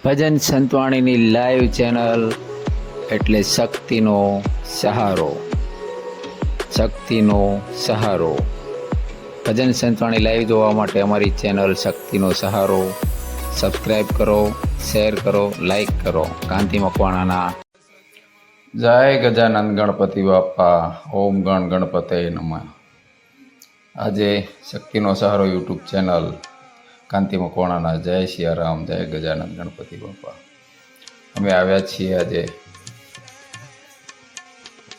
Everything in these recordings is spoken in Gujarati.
ભજન સંતવાણીની લાઈવ ચેનલ એટલે શક્તિનો સહારો. શક્તિનો સહારો. ભજન સંતવાણી લાઈવ જોવા માટે અમારી ચેનલ શક્તિનો સહારો સબસ્ક્રાઈબ કરો, શેર કરો, લાઈક કરો. કાંતિ મકવાણાના જય ગજાનંદ ગણપતિ બાપા. ઓમ ગણ ગણપતે નમઃ. આજે શક્તિનો સહારો યુટ્યુબ ચેનલ કાંતિ મકવાણાના જય સિયારામ, જય ગજાનંદ ગણપતિ બાપા. અમે આવ્યા છીએ આજે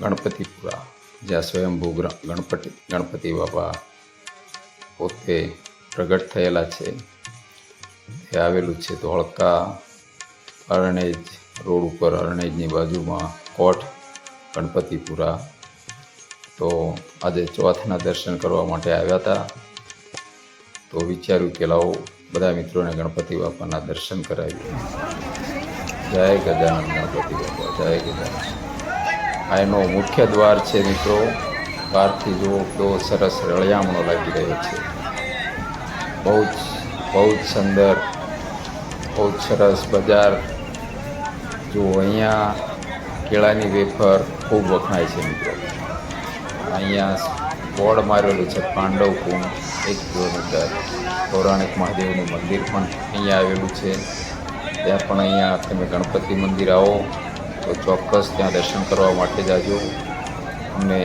ગણપતિપુરા, જ્યાં સ્વયંભૂ ગણપતિ બાપા પોતે પ્રગટ થયેલા છે. તે આવેલું છે ધોળકા અરણેજ રોડ ઉપર, અરણેજની બાજુમાં કોટ ગણપતિપુરા. તો આજે ચોથના દર્શન કરવા માટે આવ્યા હતા. તો વિચાર્યું કે લાવો બધા મિત્રોને ગણપતિ બાપાના દર્શન કરાવીએ. જય ગજાનંદ ગણપતિ બાપા, જય ગજાનંદ. આ એનો મુખ્ય દ્વાર છે મિત્રો. બહારથી જુઓ કેવો સરસ રળિયામણો લાગી રહ્યો છે. બહુ જ સુંદર, બહુ જ સરસ બજાર. જુઓ અહીંયા કેળાની વેફર ખૂબ વખણાય છે મિત્રો. અહીંયા બોર્ડ મારેલું છે પાંડવ કુંડ 1 કિલોમીટર. પૌરાણિક મહાદેવનું મંદિર પણ અહીંયા આવેલું છે. ત્યાં પણ અહીંયા તમે ગણપતિ મંદિર આવો તો ચોક્કસ ત્યાં દર્શન કરવા માટે જાજો. અમને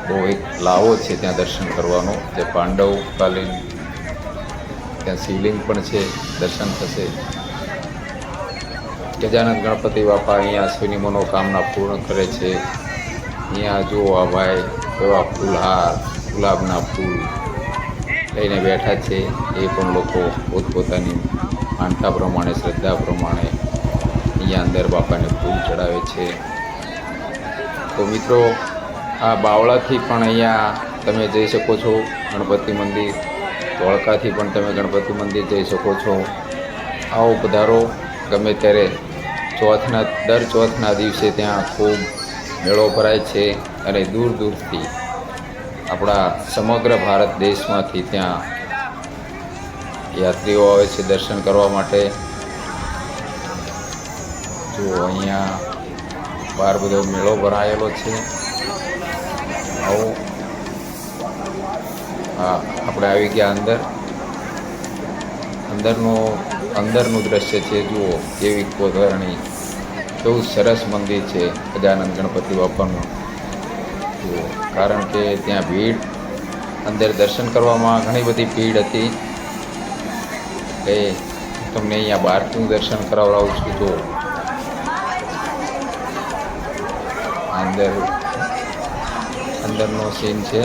બહુ એક લાવો છે ત્યાં દર્શન કરવાનો, જે પાંડવકાલીન ત્યાં શિવલિંગ પણ છે, દર્શન થશે. ગજાનંદ ગણપતિ બાપા અહીંયા સૌની મનોકામના પૂર્ણ કરે છે. અહીંયા જુઓ આ ભાઈ કેવા ફૂલહાર, ગુલાબના ફૂલ લઈને બેઠા છે. એ પણ લોકો પોતપોતાની માનતા પ્રમાણે, શ્રદ્ધા પ્રમાણે અહીંયા અંદર બાપાને ફૂલ ચડાવે છે. તો મિત્રો, આ બાવળાથી પણ અહીંયા તમે જઈ શકો છો ગણપતિ મંદિર. ધોળકાથી પણ તમે ગણપતિ મંદિર જઈ શકો છો. આવો પધારો ગમે ત્યારે. દર ચોથના દિવસે ત્યાં ખૂબ મેળો ભરાય છે અને દૂર દૂરથી આપણા સમગ્ર ભારત દેશમાંથી ત્યાં યાત્રીઓ આવે છે દર્શન કરવા માટે. જો અહીંયા બહાર બધો મેળો ભરાયેલો છે. આવો, હા, આપણે આવી ગયા અંદરનું દ્રશ્ય છે. જુઓ કેવી કોતરણી, કેવું સરસ મંદિર છે ગજાનંદ ગણપતિ બાપાનું. જુઓ, કારણ કે ત્યાં ભીડ, અંદર દર્શન કરવામાં ઘણી બધી ભીડ હતી. એ તમને અહીંયા બહારનું દર્શન કરાવડાવું છું. જો અંદરનો સીન છે.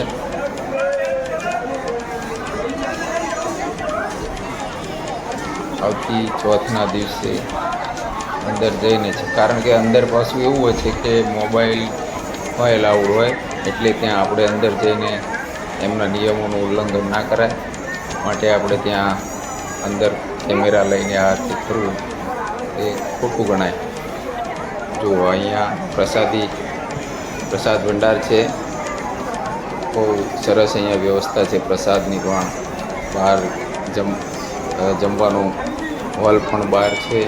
આવતી ચોથના દિવસે અંદર જઈને છે, કારણ કે અંદર પાછું એવું હોય છે કે મોબાઈલ હોય એલાઉડ હોય, એટલે ત્યાં આપણે અંદર જઈને એમના નિયમોનું ઉલ્લંઘન ના કરાય માટે આપણે ત્યાં અંદર કેમેરા લઈને આ રીતે કરવું એ ખોટું ગણાય. જુઓ અહીંયા પ્રસાદ ભંડાર છે. બહુ સરસ અહીંયા વ્યવસ્થા છે પ્રસાદની પણ. બહાર જમવાનું હોલ પણ બહાર છે.